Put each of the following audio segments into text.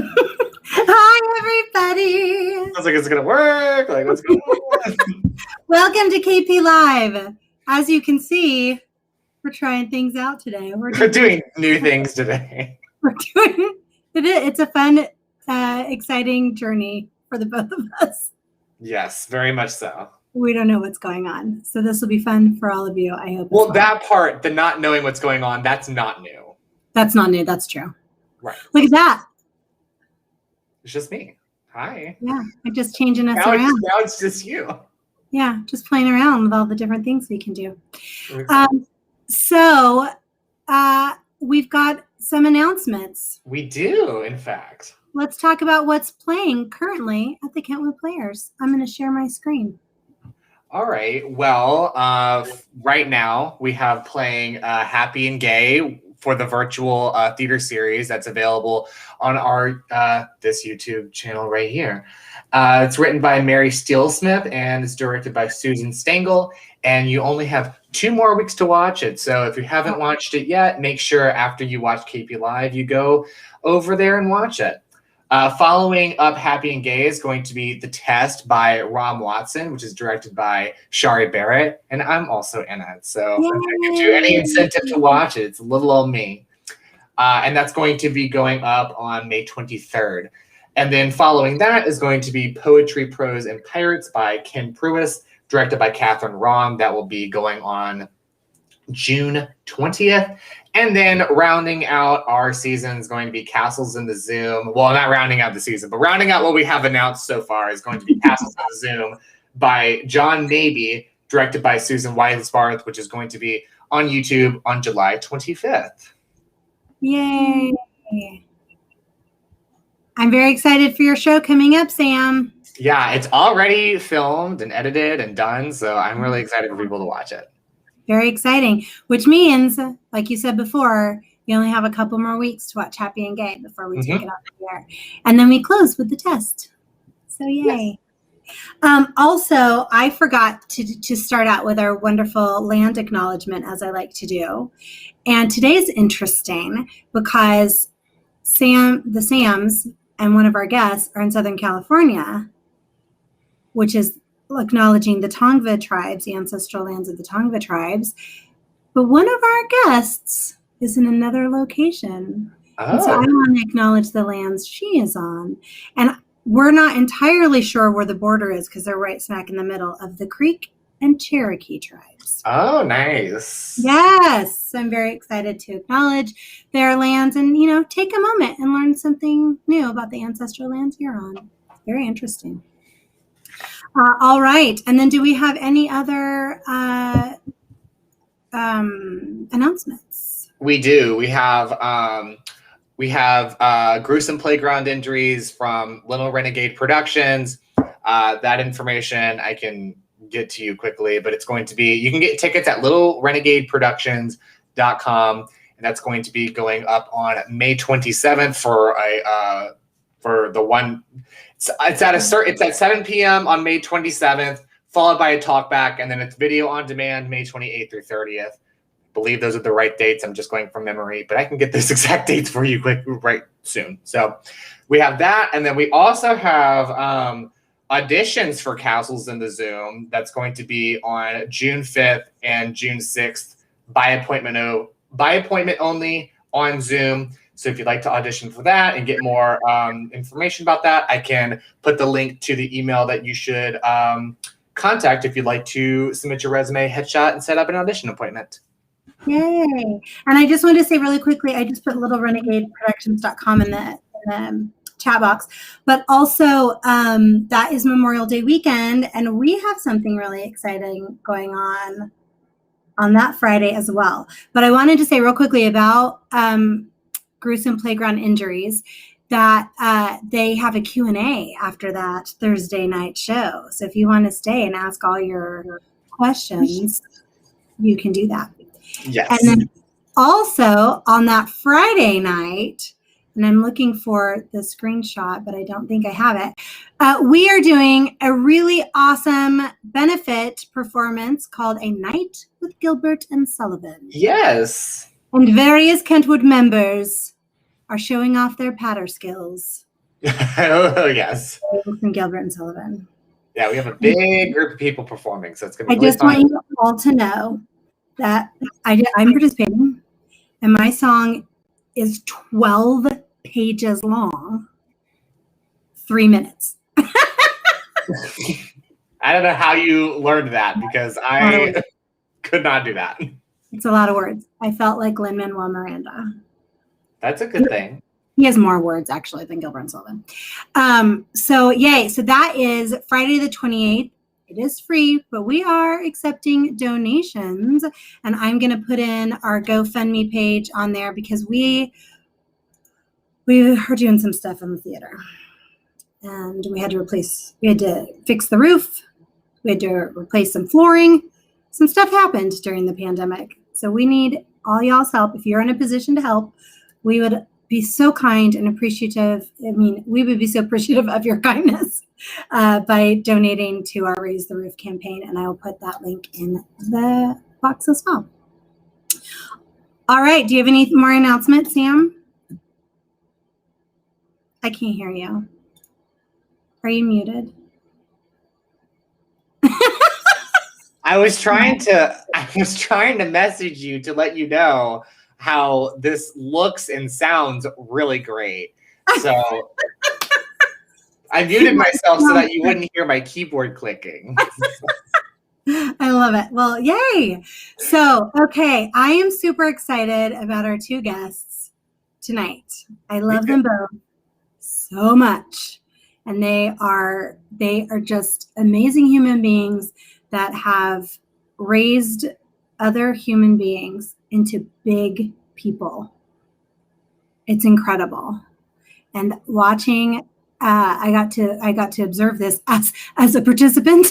Hi, everybody. I was like, is it going to work? Like, what's going on? Welcome to KP Live. As you can see, we're trying things out today. We're doing new things today. It's a fun, exciting journey for the both of us. Yes, very much so. We don't know what's going on. So this will be fun for all of you, I hope. Well, that part, the not knowing what's going on, that's not new. That's not new. That's true. Right. Look at that. It's just me. Hi. Yeah, I'm just changing us around. Now it's just you. Yeah, just playing around with all the different things we can do. We've got some announcements. We do, in fact. Let's talk about what's playing currently at the Kentwood Players. I'm going to share my screen. All right. Well, right now we have playing Happy and Gay for the virtual theater series that's available on our this YouTube channel right here. It's written by Mary Steelsmith and it's directed by Susan Stengel. And you only have 2 more weeks to watch it. So if you haven't watched it yet, make sure after you watch KP Live, you go over there and watch it. Following up Happy and Gay is going to be The Test by Rom Watson, which is directed by Shari Barrett. And I'm also in it. So if I give you any incentive to watch it, it's a little old me. And that's going to be going up on May 23rd. And then following that is going to be Poetry, Prose, and Pirates by Ken Pruis, directed by Catherine Wrong. That will be going on June 20th. And then rounding out our season is going to be Castles in the Zoom. Well, not rounding out the season, but rounding out what we have announced so far is going to be Castles in the Zoom by John Naby, directed by Susan Weisbarth, which is going to be on YouTube on July 25th. Yay. I'm very excited for your show coming up, Sam. Yeah, it's already filmed and edited and done, so I'm really excited for people to watch it. Very exciting, which means, like you said before, you only have a couple more weeks to watch Happy and Gay before we take it off the air. And then we close with The Test. So yay. Yes. Also, I forgot to start out with our wonderful land acknowledgement, as I like to do. And today's interesting because the Sams and one of our guests are in Southern California, which is acknowledging the Tongva tribes, the ancestral lands of the Tongva tribes. But one of our guests is in another location. And so I want to acknowledge the lands she is on. And we're not entirely sure where the border is because they're right smack in the middle of the Creek and Cherokee tribes. Oh, nice. Yes. I'm very excited to acknowledge their lands and, take a moment and learn something new about the ancestral lands you're on. Very interesting. All right. And then do we have any other announcements? We do. We have gruesome playground injuries from Little Renegade Productions. That information I can get to you quickly, but it's going to be, you can get tickets at littlerenegadeproductions.com, and that's going to be going up on May 27th for the one. It's at 7 p.m. on May 27th, followed by a talkback, and then it's video on demand May 28th through 30th. I believe those are the right dates. I'm just going from memory, but I can get those exact dates for you right soon. So we have that, and then we also have auditions for Castles in the Zoom. That's going to be on June 5th and June 6th by appointment only on Zoom. So if you'd like to audition for that and get more information about that, I can put the link to the email that you should contact if you'd like to submit your resume, headshot, and set up an audition appointment. Yay. And I just wanted to say really quickly, I just put littlerenegadeproductions.com in the chat box, but also that is Memorial Day weekend, and we have something really exciting going on that Friday as well. But I wanted to say real quickly about gruesome playground injuries that they have a Q&A after that Thursday night show. So if you want to stay and ask all your questions, you can do that. Yes. And then also on that Friday night, and I'm looking for the screenshot, but I don't think I have it. We are doing a really awesome benefit performance called A Night with Gilbert and Sullivan. Yes. And various Kentwood members are showing off their patter skills Oh, yes. From Gilbert and Sullivan. Yeah, we have a big group of people performing, so it's going to I be really just want fun. you all to know that I'm participating, and my song is 12 pages long, 3 minutes. I don't know how you learned that because I could not do that. It's a lot of words. I felt like Lin-Manuel Miranda. That's a good thing. He has more words actually than Gilbert and Sullivan. So yay. So that is Friday the 28th. It is free, but we are accepting donations, and I'm going to put in our GoFundMe page on there because we are doing some stuff in the theater, and we had to fix the roof. We had to replace some flooring. Some stuff happened during the pandemic. So we need all y'all's help. If you're in a position to help, we would be so kind and appreciative. I mean, we would be so appreciative of your kindness by donating to our Raise the Roof campaign. And I will put that link in the box as well. All right. Do you have any more announcements, Sam? I can't hear you. Are you muted? I was trying to message you to let you know how this looks and sounds really great. So I muted myself so that you wouldn't hear my keyboard clicking. I love it. Well, yay. So, okay. I am super excited about our two guests tonight. I love them both so much. And they are just amazing human beings that have raised other human beings into big people. It's incredible. And watching, I got to observe this as a participant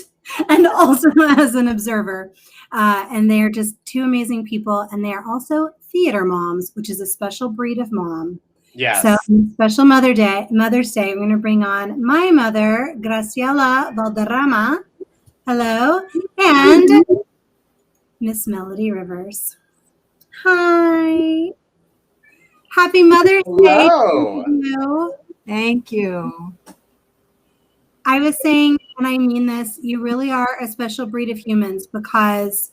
and also as an observer. And they are just two amazing people. And they are also theater moms, which is a special breed of mom. Yes. So special Mother's Day, we're going to bring on my mother, Graciela Valderrama. Hello. And Miss Melody Rivers. Hi. Happy Mother's Day. Hello. Thank you. I was saying, and I mean this, you really are a special breed of humans because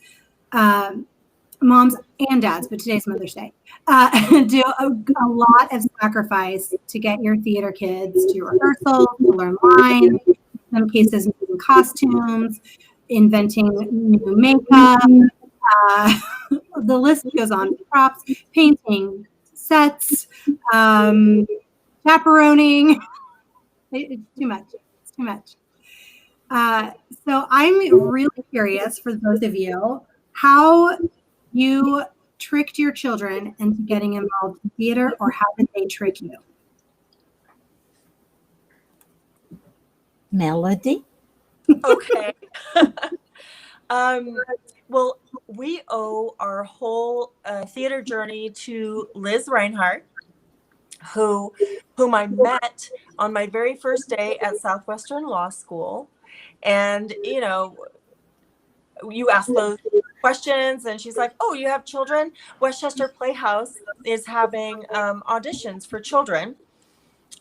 moms and dads, but today's Mother's Day, do a lot of sacrifice to get your theater kids to rehearsals, to learn lines, in some cases making costumes, inventing new makeup. The list goes on. Props, painting, sets, chaperoning. It's too much. It's too much. So I'm really curious for both of you how you tricked your children into getting involved in theater, or how did they trick you? Melody? Okay. Well, we owe our whole theater journey to Liz Reinhardt, whom I met on my very first day at Southwestern Law School. And, you know, you ask those questions and she's like, oh, you have children? Westchester Playhouse is having auditions for children.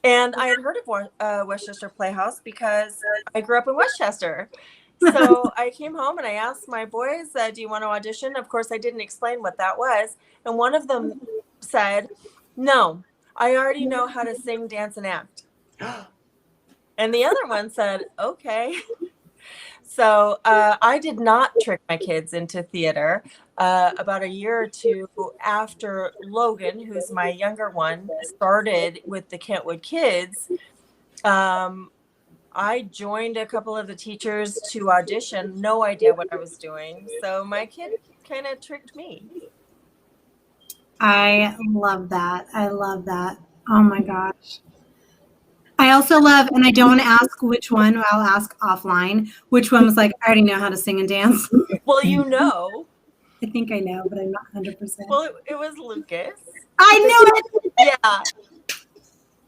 And I had heard of Westchester Playhouse because I grew up in Westchester. So I came home and I asked my boys, do you want to audition? Of course, I didn't explain what that was. And one of them said, no, I already know how to sing, dance, and act. And the other one said, okay. So I did not trick my kids into theater. About a year or two after Logan, who's my younger one, started with the Kentwood Kids, I joined a couple of the teachers to audition, no idea what I was doing. So my kid kind of tricked me. I love that. I love that. Oh my gosh. I also love, and I don't ask which one, I'll ask offline, which one was like, I already know how to sing and dance. Well, you know. I think I know, but I'm not 100%. Well, it was Lucas. I knew it! Yeah.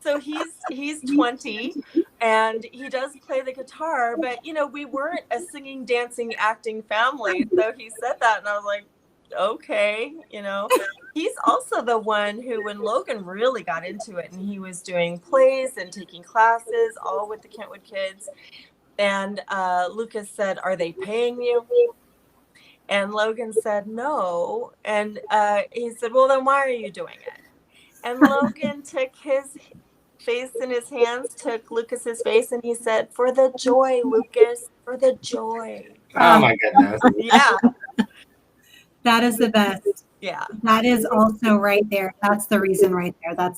So he's 20 and he does play the guitar, but you know, we weren't a singing, dancing, acting family. So he said that and I was like, okay, he's also the one who, when Logan really got into it and he was doing plays and taking classes, all with the Kentwood kids, and Lucas said, "Are they paying you?" And Logan said, "No." And he said, "Well, then why are you doing it?" And Logan took his face in his hands, took Lucas's face, and he said, "For the joy, Lucas, for the joy." Oh my goodness. Yeah. That is the best. Yeah. That is also right there. That's the reason right there.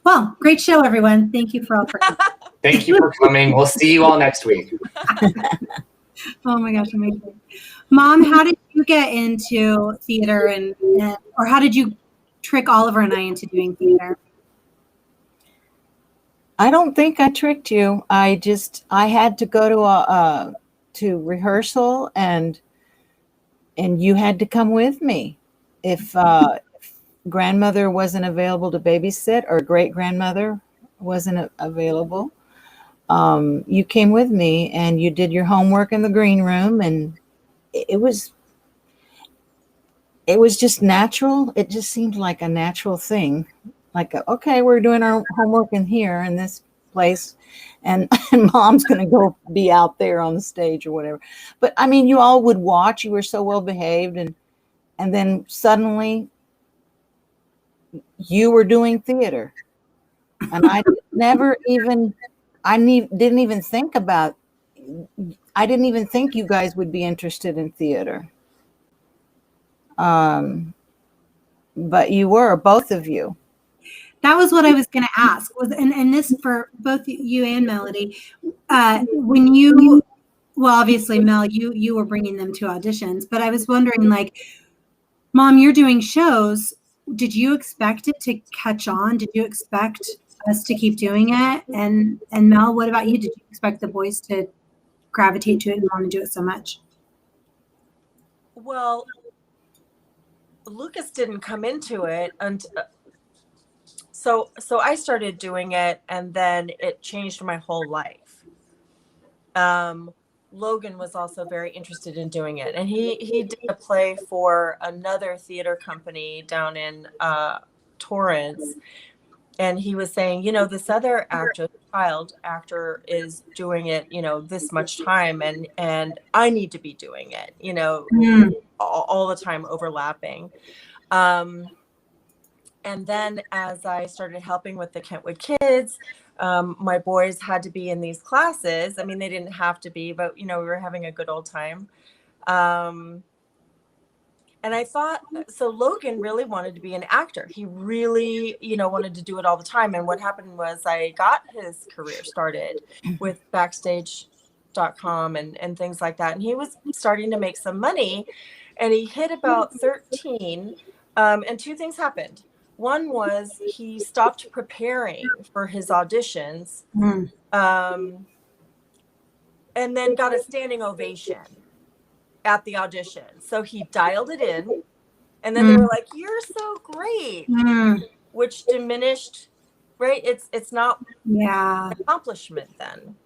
Well, great show, everyone. Thank you for all for Thank you for coming. We'll see you all next week. Oh my gosh, amazing. Mom, how did you get into theater or how did you trick Oliver and I into doing theater? I don't think I tricked you. I had to go to rehearsal and you had to come with me. If grandmother wasn't available to babysit or great grandmother wasn't available, you came with me and you did your homework in the green room, and it was just natural. It just seemed like a natural thing. Like, okay, we're doing our homework in here in this place, and Mom's going to go be out there on the stage or whatever. But I mean, you all would watch. You were so well behaved, and then suddenly you were doing theater, and I didn't even think about. I didn't even think you guys would be interested in theater. But you were, both of you. That was what I was going to ask. And this for both you and Melody. When you, well, obviously, Mel, you were bringing them to auditions, but I was wondering, like, Mom, you're doing shows. Did you expect it to catch on? Did you expect us to keep doing it? And Mel, what about you? Did you expect the boys to gravitate to it and want to do it so much? Well, Lucas didn't come into it until so I started doing it, and then it changed my whole life. Logan was also very interested in doing it, and he did a play for another theater company down in Torrance, and he was saying, this other child actor is doing it, this much time, and I need to be doing it, all the time, overlapping. And then as I started helping with the Kentwood kids, my boys had to be in these classes. I mean, they didn't have to be, but, we were having a good old time. And I thought, so Logan really wanted to be an actor. He really, wanted to do it all the time. And what happened was I got his career started with Backstage.com and things like that. And he was starting to make some money, and he hit about 13. And two things happened. One was he stopped preparing for his auditions, and then got a standing ovation at the audition. So he dialed it in, and then they were like, "You're so great," which diminished, right? It's not an accomplishment then.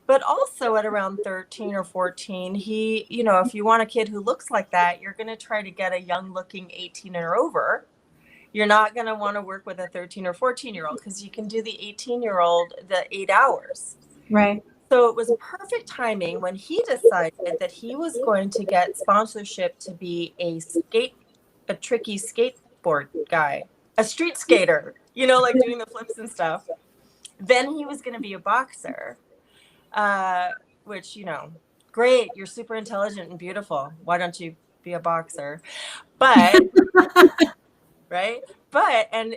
But also at around 13 or 14, he, if you want a kid who looks like that, you're going to try to get a young looking 18 or over. You're not going to want to work with a 13 or 14-year-old because you can do the 18-year-old the 8 hours. Right. So it was perfect timing when he decided that he was going to get sponsorship to be a tricky skateboard guy, a street skater, like doing the flips and stuff. Then he was going to be a boxer, which, great. You're super intelligent and beautiful. Why don't you be a boxer? But right. But, and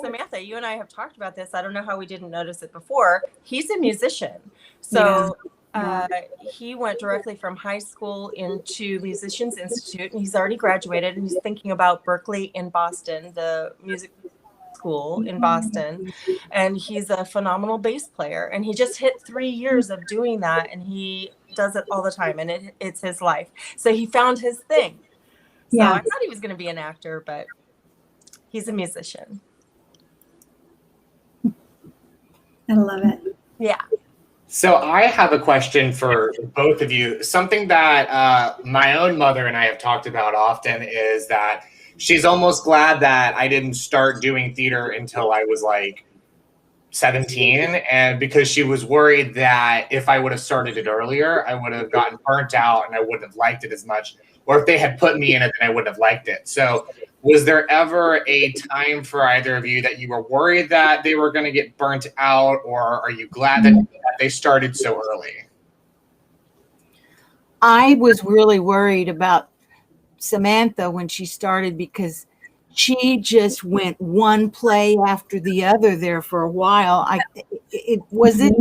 Samantha, you and I have talked about this. I don't know how we didn't notice it before. He's a musician. So he went directly from high school into Musicians Institute, and he's already graduated, and he's thinking about Berkeley in Boston, the music school in Boston. And he's a phenomenal bass player. And he just hit 3 years of doing that, and he does it all the time, and it's his life. So he found his thing. So I thought he was going to be an actor, but he's a musician. I love it. Yeah. So I have a question for both of you. Something that my own mother and I have talked about often is that she's almost glad that I didn't start doing theater until I was like 17, and because she was worried that if I would have started it earlier, I would have gotten burnt out and I wouldn't have liked it as much. Or if they had put me in it, then I wouldn't have liked it. So was there ever a time for either of you that you were worried that they were going to get burnt out, or are you glad that they started so early? I was really worried about Samantha when she started because she just went one play after the other there for a while. It wasn't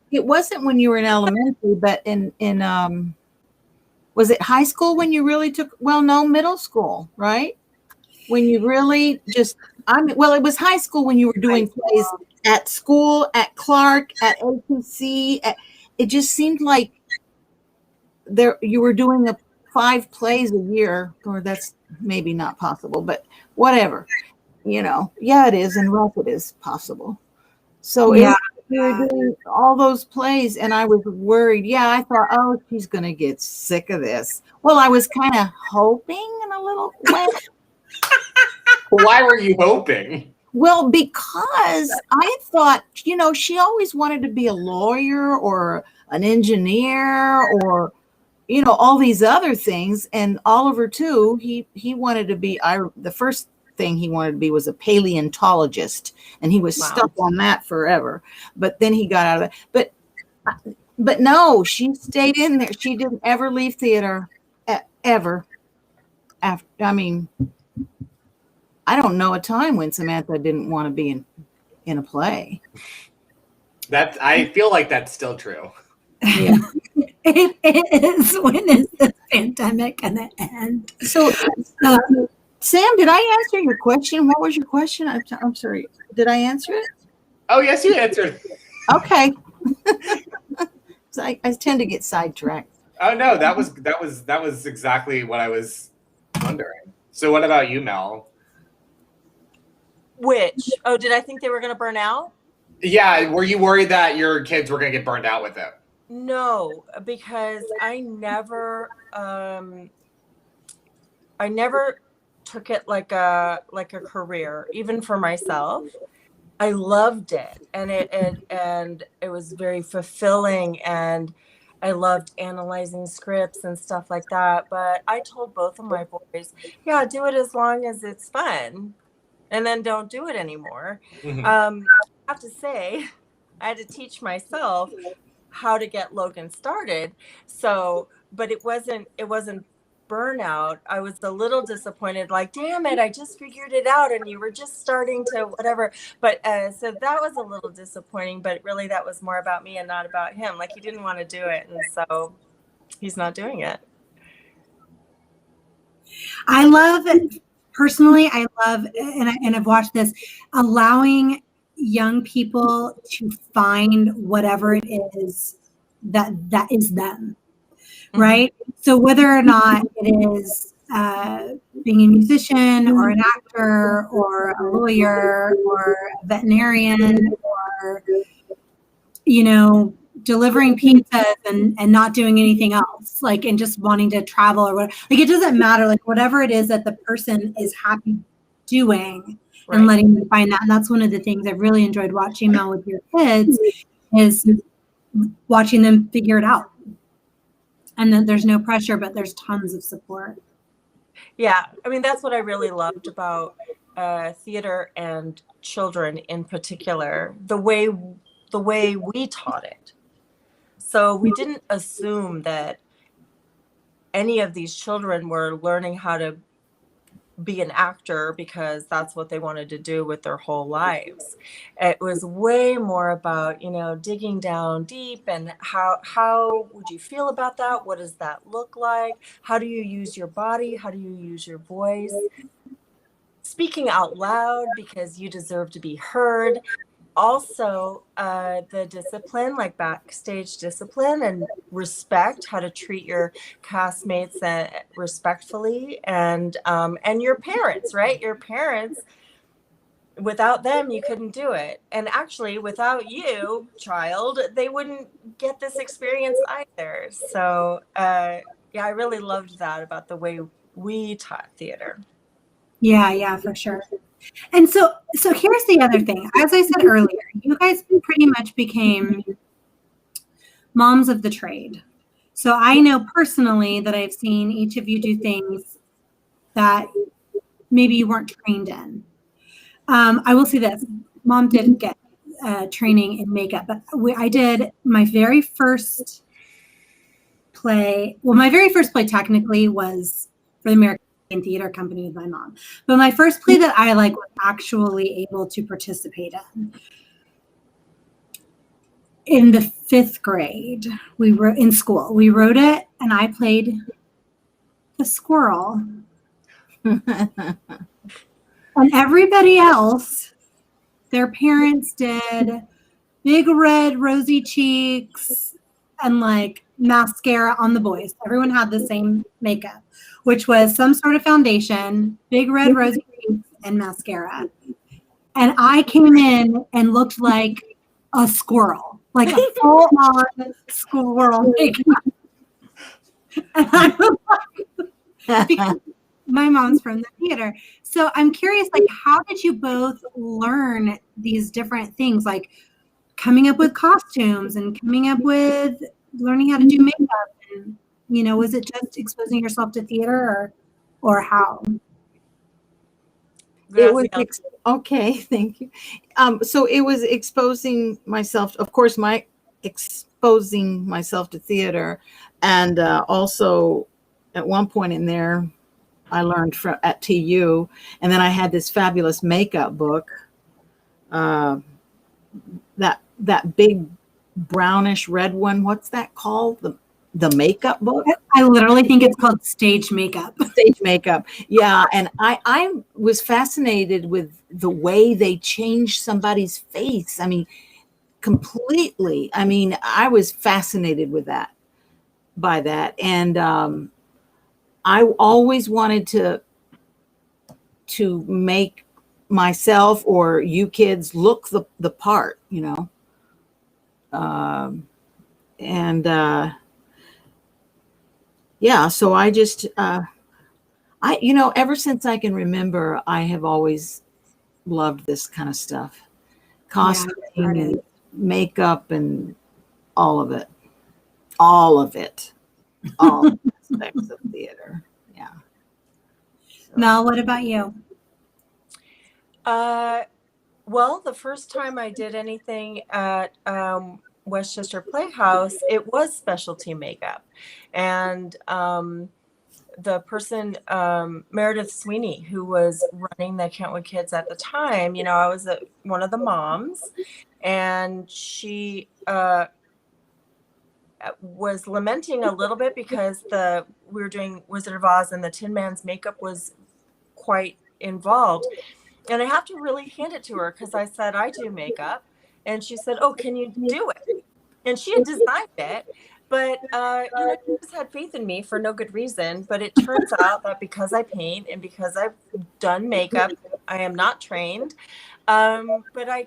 when you were in elementary, but in was it high school when you really took, well, no, middle school, right? When you really just, well, it was high school when you were doing plays at school, at Clark, at APC. It just seemed like you were doing 5 plays a year, or that's maybe not possible, but whatever, yeah, it is. In rough, it is possible. So we were doing all those plays, and I was worried. Yeah, I thought, oh, she's going to get sick of this. Well, I was kind of hoping in a little way. Why were you hoping? Well, because I thought, she always wanted to be a lawyer or an engineer or, all these other things. And Oliver, too, he wanted to be, the first thing he wanted to be was a paleontologist. And he was stuck on that forever. But then he got out of it. But no, she stayed in there. She didn't ever leave theater, ever. I don't know a time when Samantha didn't want to be in a play. I feel like that's still true. Yeah. It is. When is this pandemic gonna end? So, Sam, did I answer your question? What was your question? I'm sorry. Did I answer it? Oh, yes, you answered. Okay. So I tend to get sidetracked. Oh no, that was exactly what I was wondering. So, what about you, Mel? Which? Oh, did I think they were going to burn out? Yeah, were you worried that your kids were going to get burned out with it? No, because I never took it like a career, even for myself. I loved it, and it was very fulfilling, and I loved analyzing scripts and stuff like that. But I told both of my boys, yeah, do it as long as it's fun, and then don't do it anymore. Mm-hmm. I have to say, I had to teach myself how to get Logan started. So, but it wasn't burnout. I was a little disappointed, like, damn it, I just figured it out and you were just starting to whatever. But so that was a little disappointing, but really that was more about me and not about him. Like, he didn't want to do it, and so he's not doing it. I love it. Personally, I love, and I've watched this, allowing young people to find whatever it is that is them, right? So whether or not it is being a musician or an actor or a lawyer or a veterinarian or, delivering pizzas and not doing anything else, like, and just wanting to travel or whatever. Like, it doesn't matter, like, whatever it is that the person is happy doing, right, and letting them find that. And that's one of the things I've really enjoyed watching, Mel, with your kids, is watching them figure it out. And then there's no pressure, but there's tons of support. Yeah, I mean, that's what I really loved about theater and children in particular, the way we taught it. So we didn't assume that any of these children were learning how to be an actor because that's what they wanted to do with their whole lives. It was way more about, digging down deep and how would you feel about that? What does that look like? How do you use your body? How do you use your voice? Speaking out loud because you deserve to be heard. Also, the discipline, like backstage discipline and respect, how to treat your castmates respectfully, and your parents, right? Your parents without them, you couldn't do it. And actually, without you, child, they wouldn't get this experience either. So, yeah, I really loved that about the way we taught theater. Yeah, for sure. And so here's the other thing. As I said earlier, you guys pretty much became moms of the trade. So I know personally that I've seen each of you do things that maybe you weren't trained in. I will say this. Mom did get training in makeup, but I did my very first play. Well, my very first play technically was for the American Theater Company with my mom. But my first play that I was actually able to participate in the 5th grade, we were in school. We wrote it, and I played the squirrel. And everybody else, their parents did big red rosy cheeks and mascara on the boys. Everyone had the same makeup, which was some sort of foundation, big red rosy cheeks, and mascara. And I came in and looked like a squirrel, like a full-on squirrel makeup. And I was because my mom's from the theater. So I'm curious, how did you both learn these different things, like coming up with costumes and coming up with learning how to do makeup? And, was it just exposing yourself to theater or how? It was okay, thank you. So it was exposing myself, of course, exposing myself to theater, and also at one point in there, I learned at TU, and then I had this fabulous makeup book, that big brownish red one. What's that called? The makeup book? I literally think it's called Stage Makeup. Stage Makeup. Yeah. And I was fascinated with the way they changed somebody's face. I mean, completely. I mean, I was fascinated by that. And I always wanted to make myself or you kids look the part, yeah, so I just, ever since I can remember, I have always loved this kind of stuff, costume and makeup and all of it, all aspects of theater. Yeah. So. Mel, what about you? Well, the first time I did anything at Westchester Playhouse, it was specialty makeup. And the person, Meredith Sweeney, who was running the Kentwood Kids at the time, I was one of the moms, and she was lamenting a little bit because we were doing Wizard of Oz and the Tin Man's makeup was quite involved. And I have to really hand it to her because I said, I do makeup. And she said, oh, can you do it? And she had designed it. But, she just had faith in me for no good reason. But it turns out that because I paint and because I've done makeup, I am not trained. But I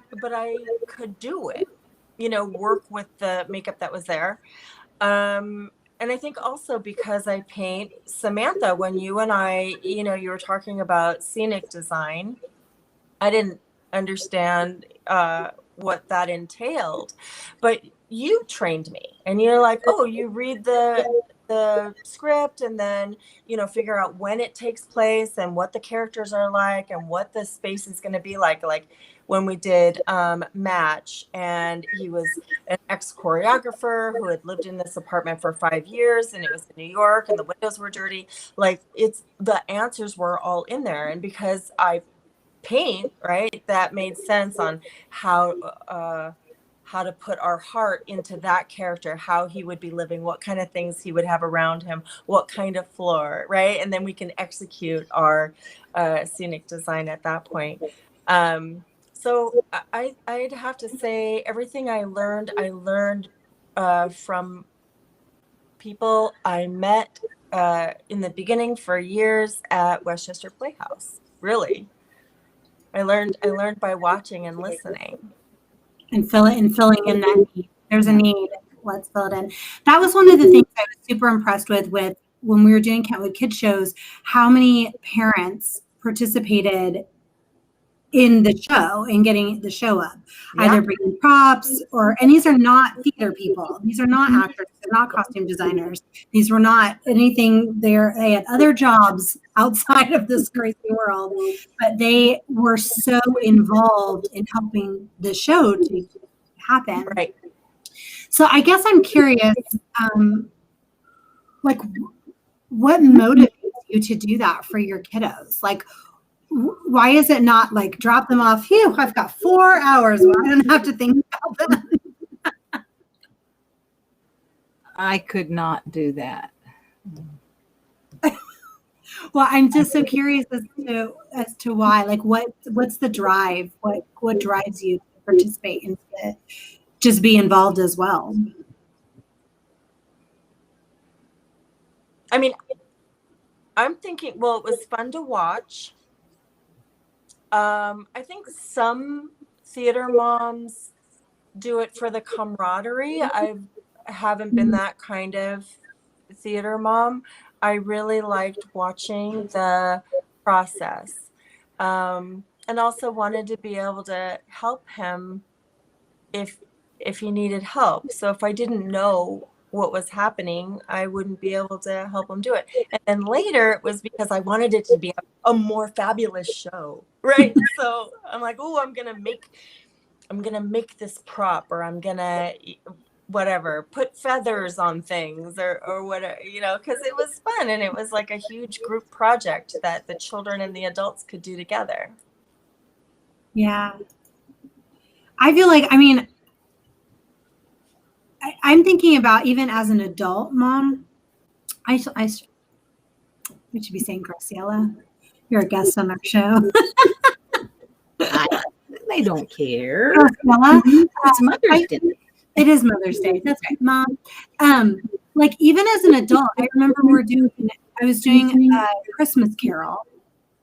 could do it, work with the makeup that was there. And I think also because I paint, Samantha, when you and I, you were talking about scenic design, I didn't understand what that entailed, but you trained me, and you're like, oh, you read the script and then, figure out when it takes place and what the characters are like and what the space is going to be like when we did Match, and he was an ex-choreographer who had lived in this apartment for 5 years, and it was in New York and the windows were dirty. The answers were all in there. And because I paint, right, that made sense on how to put our heart into that character, how he would be living, what kind of things he would have around him, what kind of floor, right? And then we can execute our scenic design at that point. So I'd have to say everything I learned from people I met in the beginning for years at Westchester Playhouse, really. I learned by watching and listening. And filling in that need. There's a need. Let's fill it in. That was one of the things I was super impressed with when we were doing Kentwood Kids shows, how many parents participated in the show and getting the show up, either bringing props and these are not theater people. These are not actors. They're not costume designers. These were not anything. They had other jobs outside of this crazy world, but they were so involved in helping the show to happen. Right. So I guess I'm curious, like, what motivates you to do that for your kiddos? Like, why is it not like drop them off? Phew, I've got 4 hours where I don't have to think about them. I could not do that. Well, I'm just so curious as to why. Like, what's the drive? What drives you to participate and to just be involved as well? I mean, I'm thinking, well, it was fun to watch. I think some theater moms do it for the camaraderie. I haven't been that kind of theater mom. I really liked watching the process, and also wanted to be able to help him if he needed help. So if I didn't know what was happening, I wouldn't be able to help him do it. And then later it was because I wanted it to be a more fabulous show, right? So I'm like, oh, I'm gonna make this prop, or I'm gonna whatever, put feathers on things or whatever, because it was fun, and it was like a huge group project that the children and the adults could do together. Yeah. I feel like, I'm thinking about, even as an adult mom, we should be saying Graciela, you're a guest on our show. They don't care. Graciela, It's Mother's Day. It is Mother's Day. That's right, Mom. Like, even as an adult, I remember I was doing a Christmas Carol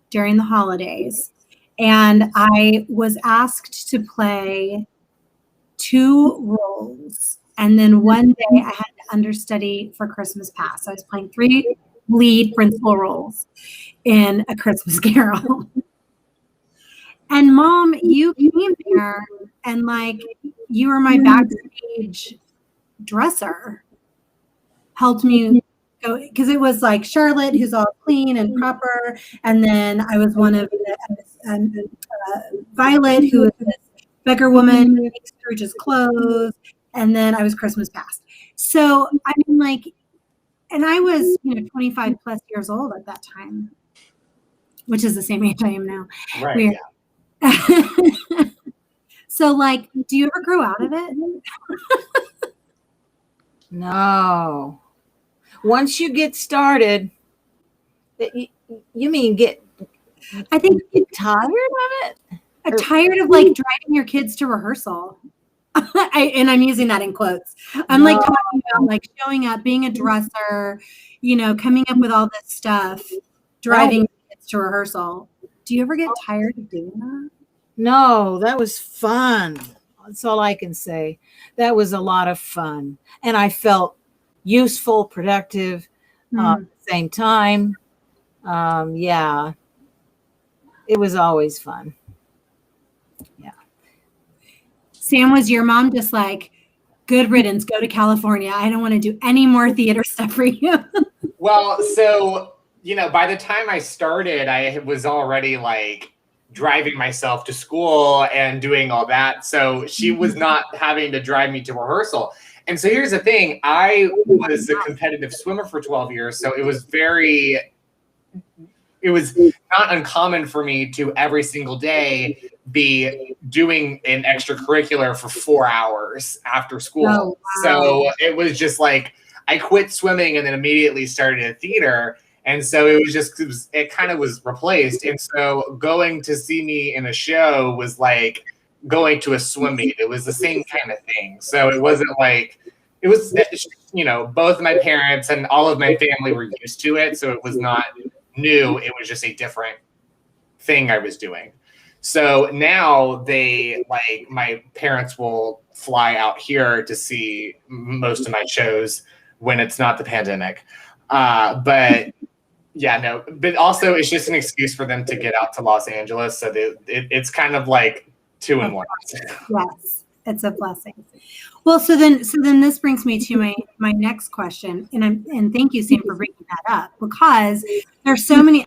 during the holidays, and I was asked to play 2 roles. And then one day I had to understudy for Christmas Past. So I was playing 3 lead principal roles in A Christmas Carol. And Mom, you came there and like you were my backstage dresser. Helped me go, because it was like Charlotte, who's all clean and proper, and then I was one of the Violet, who is this beggar woman who makes Scrooge's clothes. And then I was Christmas Past. So, and I was, 25 plus years old at that time, which is the same age I am now. Right. Yeah. So, like, do you ever grow out of it? No. Once you get started, you mean I think get tired of it? I'm tired of like driving your kids to rehearsal. And I'm using that in quotes. I'm like talking about like showing up, being a dresser, coming up with all this stuff, driving kids to rehearsal. Do you ever get tired of doing that? No, that was fun. That's all I can say. That was a lot of fun. And I felt useful, productive at the same time. Yeah. It was always fun. Yeah. Sam, was your mom just like, good riddance, go to California? I don't want to do any more theater stuff for you. Well, so, by the time I started, I was already like driving myself to school and doing all that. So she was not having to drive me to rehearsal. And so here's the thing. I was a competitive swimmer for 12 years. So it was not uncommon for me to every single day be doing an extracurricular for 4 hours after school. Oh, wow. So it was just like, I quit swimming and then immediately started a theater. And so it kind of was replaced. And so going to see me in a show was like going to a swim meet. It was the same kind of thing. So it wasn't like, it was, both my parents and all of my family were used to it. So it was not new. It was just a different thing I was doing. So now my parents will fly out here to see most of my shows when it's not the pandemic. But yeah, no, but also it's just an excuse for them to get out to Los Angeles. So it's kind of like 2 in 1. Yes, it's a blessing. Well, so then this brings me to my next question, and thank you, Sam, for bringing that up, because there's so many.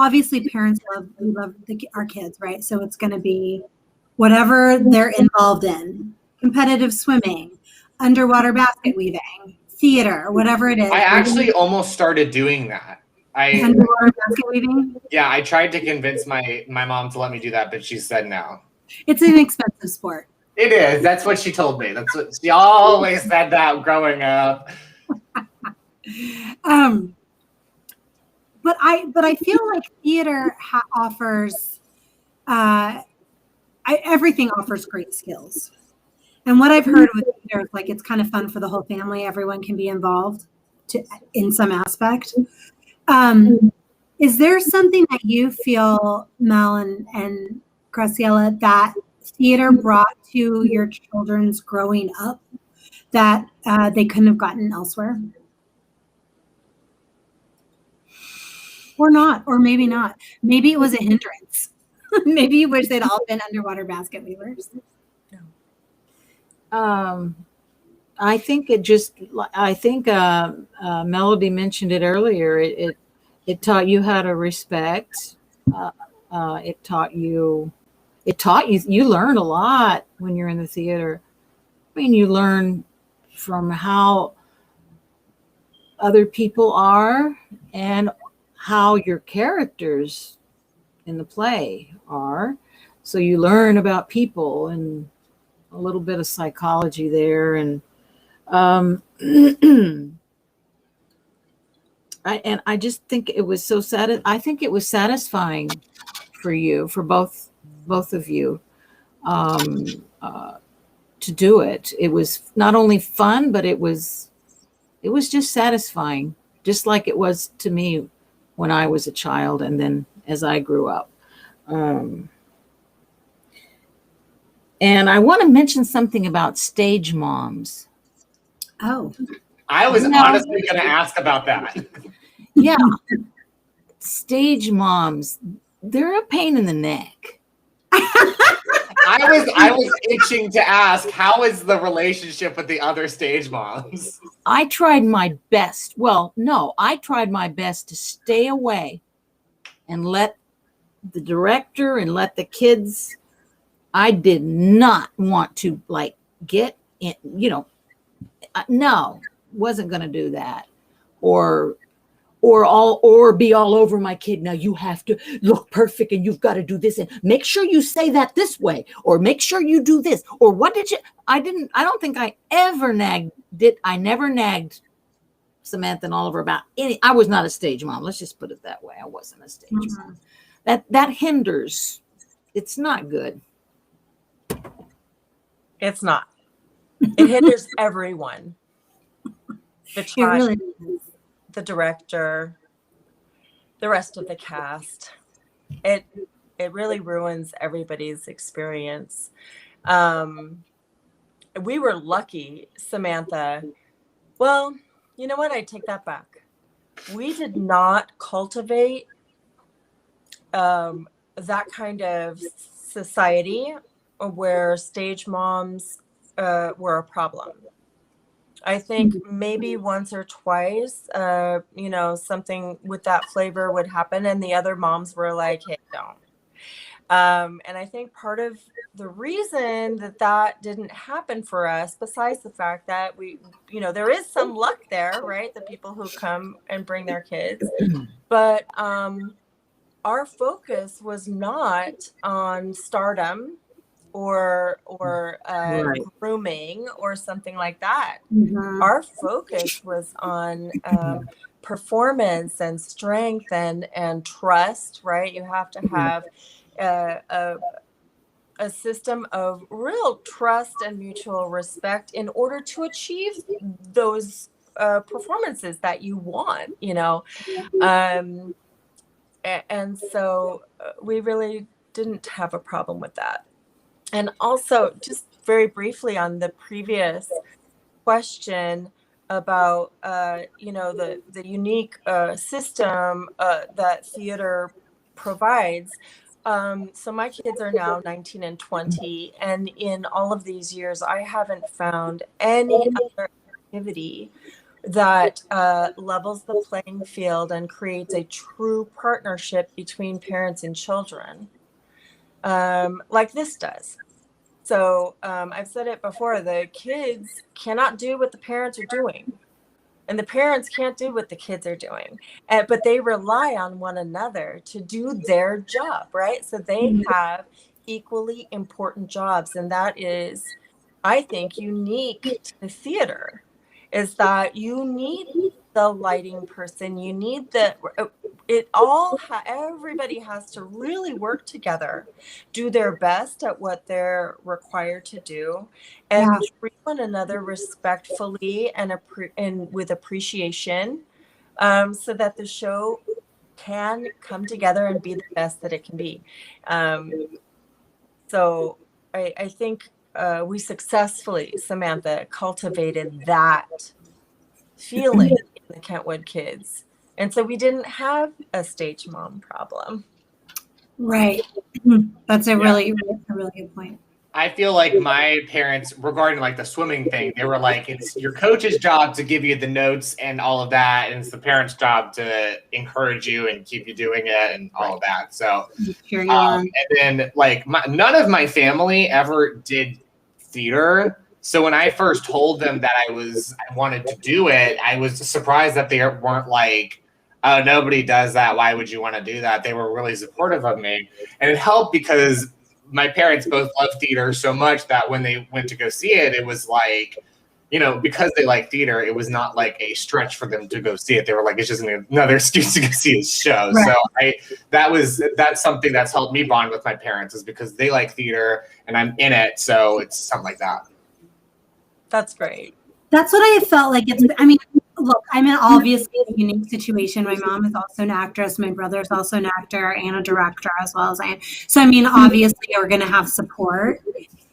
Obviously, parents love our kids, right? So it's going to be whatever they're involved in: competitive swimming, underwater basket weaving, theater, whatever it is. I actually almost started doing that. Underwater basket weaving. Yeah, I tried to convince my mom to let me do that, but she said no. It's an expensive sport. It is. That's what she told me. That's what she always said that growing up. But I feel like theater offers everything offers great skills. And what I've heard with theater is like it's kind of fun for the whole family. Everyone can be involved in some aspect. Is there something that you feel, Mel and Graciela, that theater brought to your children's growing up that they couldn't have gotten elsewhere? Or not, or maybe not. Maybe it was a hindrance. Maybe you wish they'd all been underwater basket weavers. I think Melody mentioned it earlier. It taught you how to respect. It taught you, you learn a lot when you're in the theater. I mean, you learn from how other people are and how your characters in the play are. So you learn about people and a little bit of psychology there. And I just think it was so sad. I think it was satisfying for you, for both of you, to do it. It was not only fun, but it was just satisfying, just like it was to me when I was a child and then as I grew up. And I want to mention something about stage moms. Oh, I was honestly going to ask about that. Yeah. Stage moms, they're a pain in the neck. I was itching to ask, how is the relationship with the other stage moms? I tried my best. Well, no, I tried my best to stay away and let the director and let the kids. I did not want to get in, no, wasn't going to do that. Or be all over my kid. Now you have to look perfect and you've got to do this and make sure you say that this way, or make sure you do this. Or what did you, I don't think I ever I never nagged Samantha and Oliver about I was not a stage mom. Let's just put it that way. I wasn't a stage mom. That hinders. It's not good. It's not. It hinders everyone. The child, really the director, the rest of the cast. It really ruins everybody's experience. We were lucky, Samantha. Well, you know what? I take that back. We did not cultivate that kind of society where stage moms were a problem. I think maybe once or twice, something with that flavor would happen, and the other moms were like, "Hey, don't." And I think part of the reason that didn't happen for us, besides the fact that there is some luck there, right? The people who come and bring their kids, but our focus was not on stardom or Right. grooming or something like that. Mm-hmm. Our focus was on performance and strength and trust, right? You have to have a system of real trust and mutual respect in order to achieve those performances that you want, And so we really didn't have a problem with that. And also, just very briefly on the previous question about the unique system that theater provides. So my kids are now 19 and 20, and in all of these years, I haven't found any other activity that levels the playing field and creates a true partnership between parents and children like this does. So I've said it before, the kids cannot do what the parents are doing, and the parents can't do what the kids are doing, but they rely on one another to do their job, right? So they have equally important jobs, and that is, I think, unique to theater, is that you need the lighting person, you need everybody has to really work together, do their best at what they're required to do, and treat one another respectfully and with appreciation, so that the show can come together and be the best that it can be. So I think we successfully, Samantha, cultivated that feeling in the Kentwood kids. And so we didn't have a stage mom problem. Right. That's a really good point. I feel like my parents, regarding like the swimming thing, they were like, it's your coach's job to give you the notes and all of that, and it's the parents' job to encourage you and keep you doing it and all of that. So, and then like none of my family ever did theater. So when I first told them that I wanted to do it, I was surprised that they weren't like, oh, nobody does that. Why would you want to do that? They were really supportive of me. And it helped because my parents both love theater so much that when they went to go see it, it was like, because they like theater, it was not like a stretch for them to go see it. They were like, it's just another excuse to go see a show. Right. So that's something that's helped me bond with my parents, is because they like theater and I'm in it. So it's something like that. That's great. That's what I felt like. Look, I'm in obviously a unique situation. My mom is also an actress. My brother is also an actor and a director as well as I am. So, obviously we're going to have support.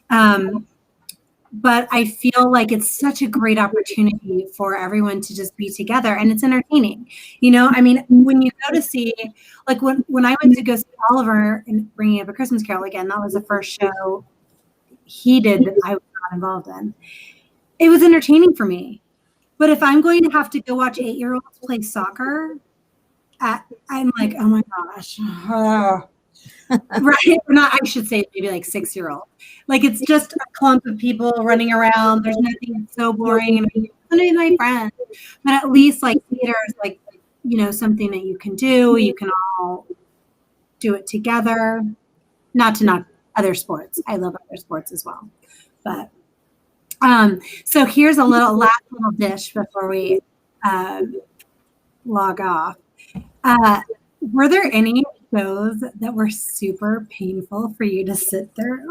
But I feel like it's such a great opportunity for everyone to just be together, and it's entertaining. When you go to see, like when I went to go see Oliver in Bringing Up a Christmas Carol again, that was the first show he did that I was not involved in. It was entertaining for me. But if I'm going to have to go watch 8-year-olds play soccer, I'm like, oh my gosh. Right? Or not, I should say maybe like 6-year-old. Like, it's just a clump of people running around. There's nothing, it's so boring. It's going to be my friends. But at least like theater is like, something that you can do. You can all do it together. Not to knock other sports. I love other sports as well. But so here's a last little dish before we log off. Were there any shows that were super painful for you to sit there?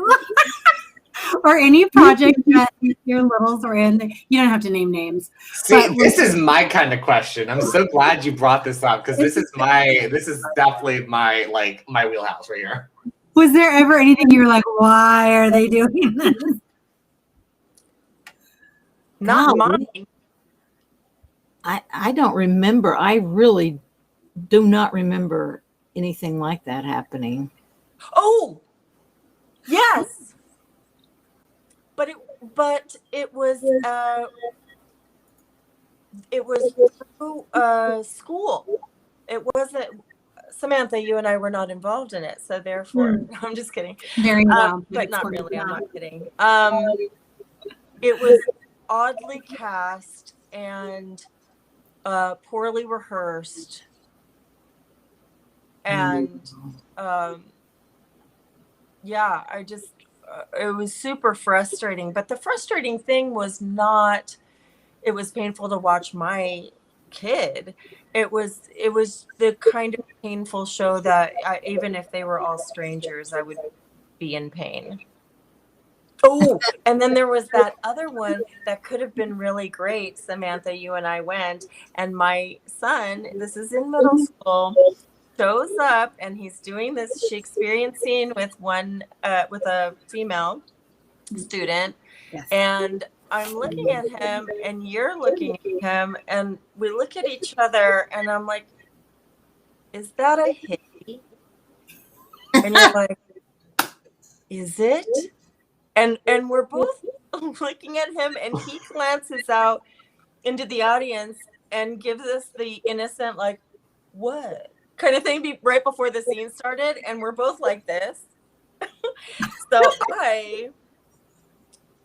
Or any project that your littles were in? You don't have to name names. See, this is my kind of question. I'm so glad you brought this up, because this is definitely my wheelhouse right here. Was there ever anything you were like, why are they doing this? Not mine. I don't remember. I really do not remember anything like that happening. Oh, yes. But it was through school. It wasn't, Samantha, you and I were not involved in it, so therefore, I'm just kidding. Very well, but not really. I'm not kidding. It was oddly cast and poorly rehearsed, and I just it was super frustrating. But the frustrating thing was not it was painful to watch my kid. It was the kind of painful show that even if they were all strangers, I would be in pain. Oh, and then there was that other one that could have been really great. Samantha, you and I went, and my son, this is in middle school, shows up and he's doing this Shakespearean scene with a female student. Yes. And I'm looking at him and you're looking at him and we look at each other and I'm like, is that a hickey? And you're like, is it? And we're both looking at him and he glances out into the audience and gives us the innocent, like, what kind of thing right before the scene started. And we're both like this. So I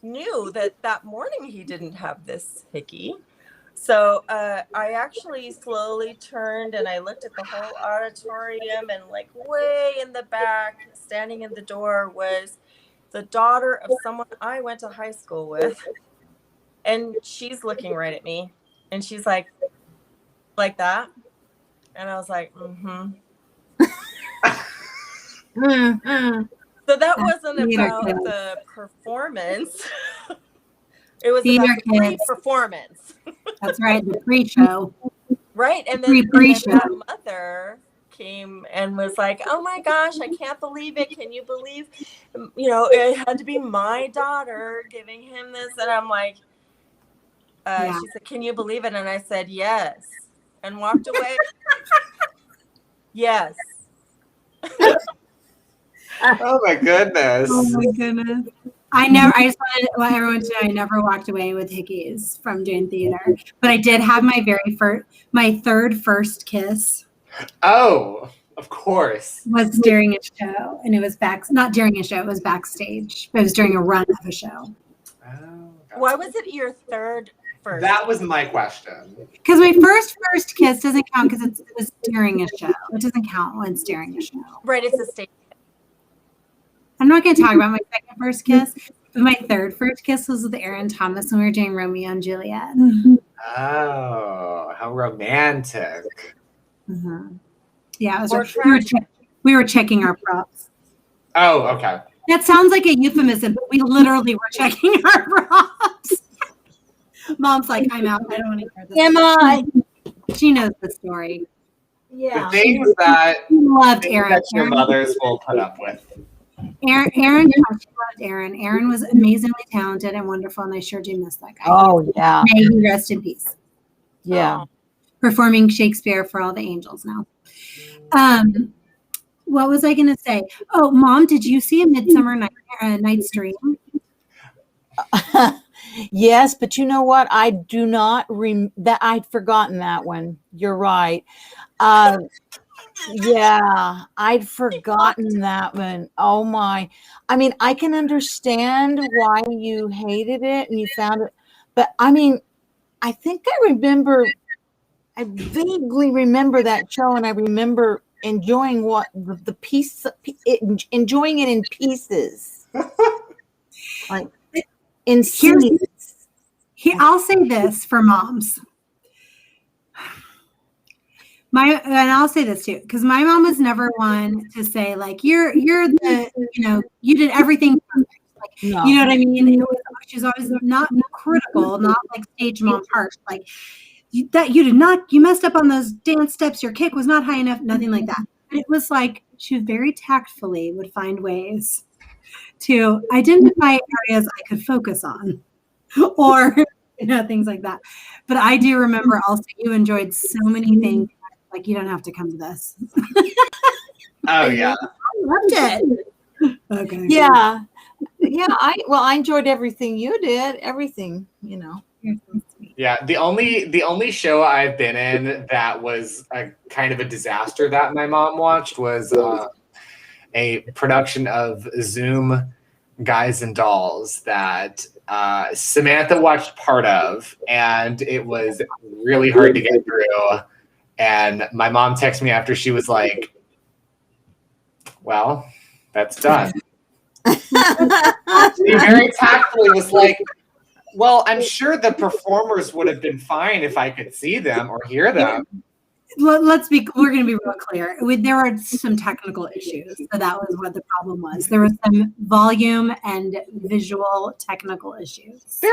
knew that morning he didn't have this hickey. So I actually slowly turned and I looked at the whole auditorium, and like way in the back, standing in the door, was the daughter of someone I went to high school with. And she's looking right at me and she's like that. And I was like, mm-hmm. So that wasn't about the performance. It was about the pre-performance. That's right, the pre-show. Right, and then that mother came and was like, oh my gosh, I can't believe it. Can you believe, it had to be my daughter giving him this? And I'm like, she said, can you believe it? And I said, yes, and walked away. Yes. Oh my goodness. Oh my goodness. I just wanted everyone to know I never walked away with hickeys from doing theater, but I did have my third first kiss. Oh, of course. Was during a show, and it was not during a show, it was backstage. It was during a run of a show. Oh, why was it your third first? That was my question. Because my first kiss doesn't count because it was during a show. It doesn't count when it's during a show. Right, it's a stage. I'm not going to talk about my second first kiss, but my third first kiss was with Aaron Thomas when we were doing Romeo and Juliet. Oh, how romantic. Mm-hmm. Yeah, it was we were checking our props. Oh, okay. That sounds like a euphemism, but we literally were checking our props. Mom's like, I'm out. I don't want to hear this. Am I? She knows the story. Yeah. The things that, loved Aaron. that your mothers will put up with. Aaron, she loved Aaron. Aaron was amazingly talented and wonderful, and I sure do miss that guy. Oh, yeah. May he rest in peace. Yeah. Performing Shakespeare for all the angels now. What was I going to say? Oh, Mom, did you see A Midsummer Night's Dream? Yes, but you know what? I do not that I'd forgotten that one. You're right. Yeah, I'd forgotten that one. Oh my. I mean, I can understand why you hated it and you found it, but I mean, I think I vaguely remember that show, and I remember enjoying enjoying it in pieces. Like in scenes. I'll say this for moms. And I'll say this too, because my mom was never one to say like you're the you did everything perfect. Like, No. You know what I mean? She's always not critical, not like stage mom harsh. Like you messed up on those dance steps. Your kick was not high enough. Nothing like that. But it was like she very tactfully would find ways to identify areas I could focus on, or things like that. But I do remember also you enjoyed so many things. Like, you don't have to come to this. Oh, yeah. I loved it. Okay. Yeah. Yeah. I enjoyed everything you did. Everything, Yeah. The only show I've been in that was a kind of a disaster that my mom watched was a production of Zoom Guys and Dolls that Samantha watched part of, and it was really hard to get through. And my mom texted me after, she was like, well, that's done. She very tactfully was like, well, I'm sure the performers would have been fine if I could see them or hear them. We're going to be real clear. There were some technical issues. So that was what the problem was. There was some volume and visual technical issues. There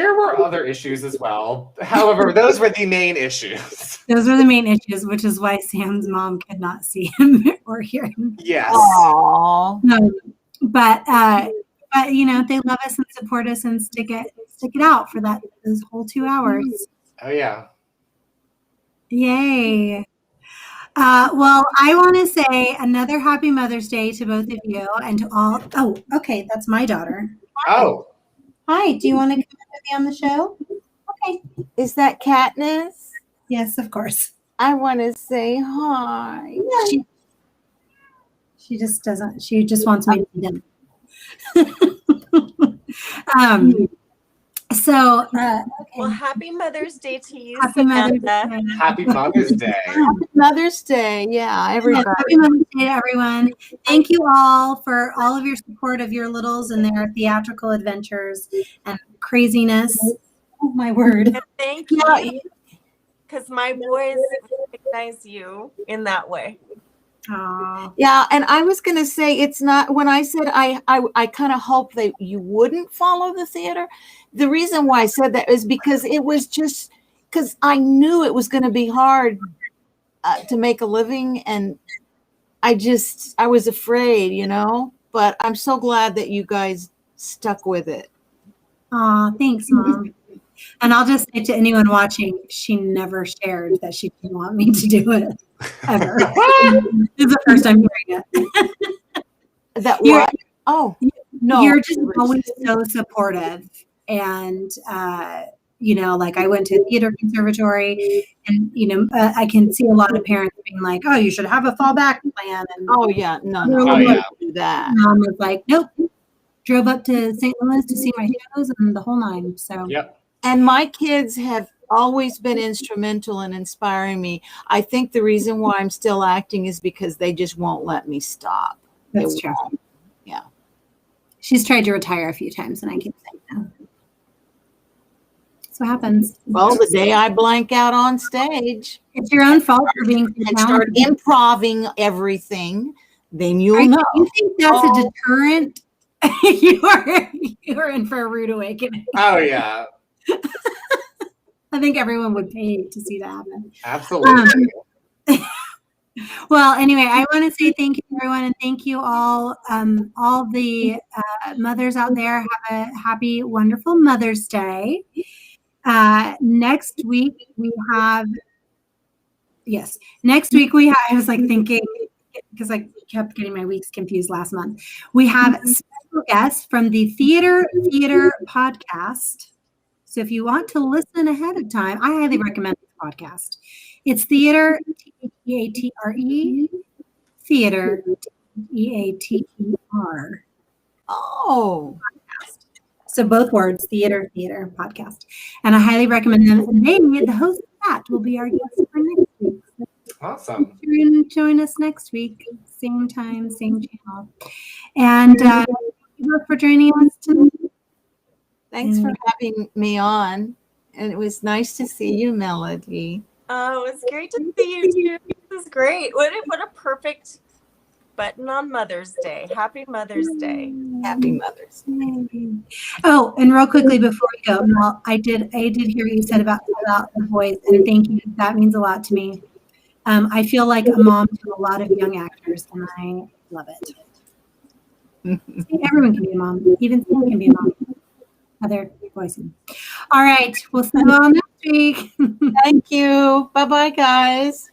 There were other issues as well. However, those were the main issues. Those were the main issues, which is why Sam's mom could not see him or hear him. Yes. Aww. But you know, they love us and support us and stick it out for those whole 2 hours. Oh yeah. Yay. Well, I want to say another happy Mother's Day to both of you and to all. Oh, okay. That's my daughter. Oh. Hi. Do you want to come with me on the show? Okay. Is that Katniss? Yes, of course. I want to say hi. She just doesn't. She just wants me to be done. So, okay. Well, happy Mother's Day to you, Happy Mother's Samantha. Day. Happy Mother's Day. Happy Mother's Day. Yeah, Yes, everybody. Happy Mother's Day to everyone. Thank you all for all of your support of your littles and their theatrical adventures and craziness. Oh, my word. And thank you, because my boys recognize you in that way. Aw. Yeah, and I was going to say it's not when I said I kind of hope that you wouldn't follow the theater. The reason why I said that is because it was just because I knew it was going to be hard to make a living, and I was afraid, you know. But I'm so glad that you guys stuck with it. Aw, thanks, Mom. And I'll just say to anyone watching, she never shared that she didn't want me to do it ever. This is the first time hearing it. That You're- what? Oh no, You're just always so supportive. And, you know, like I went to theater conservatory and, you know, I can see a lot of parents being like, oh, you should have a fallback plan. And oh yeah, no, Oh, I yeah. don't do that. Mom was like, nope. Drove up to St. Louis to see my shows and the whole nine. So Yep. And my kids have always been instrumental in inspiring me. I think the reason why I'm still acting is because they just won't let me stop. that's They true. won't. Yeah. She's tried to retire a few times and I keep saying no. That's what happens. Well, the day I blank out on stage It's your own fault for being so and start talented. improving everything, then you'll You know. think that's Oh. a deterrent? you are in for a rude awakening. Oh yeah. I think everyone would pay to see that happen. Absolutely. Well, anyway, I want to say thank you, everyone, and thank you all the mothers out there. Have a happy, wonderful Mother's Day. Next week we have. I was like thinking because I kept getting my weeks confused last month. We have special guests from the Theater podcast. So if you want to listen ahead of time, I highly recommend this podcast. It's Theater, Theatre, Theater, Theater. Oh, So both words, Theater podcast. And I highly recommend them. And the host of that, will be our guest for next week. So Awesome. you're going to join us next week, same time, same channel. And thank you both for joining us tonight. thanks for having me on. And it was nice to see you, Melody. Oh, it was great to see you too. This is great. What a perfect button on Mother's Day. Happy Mother's Day. Happy Mother's Day. Oh, and real quickly before we go, Mel, I did hear what you said about the voice, and thank you. That means a lot to me. I feel like a mom to a lot of young actors, and I love it. Everyone can be a mom. Even Sam can be a mom. Other voicing. All right, we'll see you all next week. Thank you. Bye-bye, guys.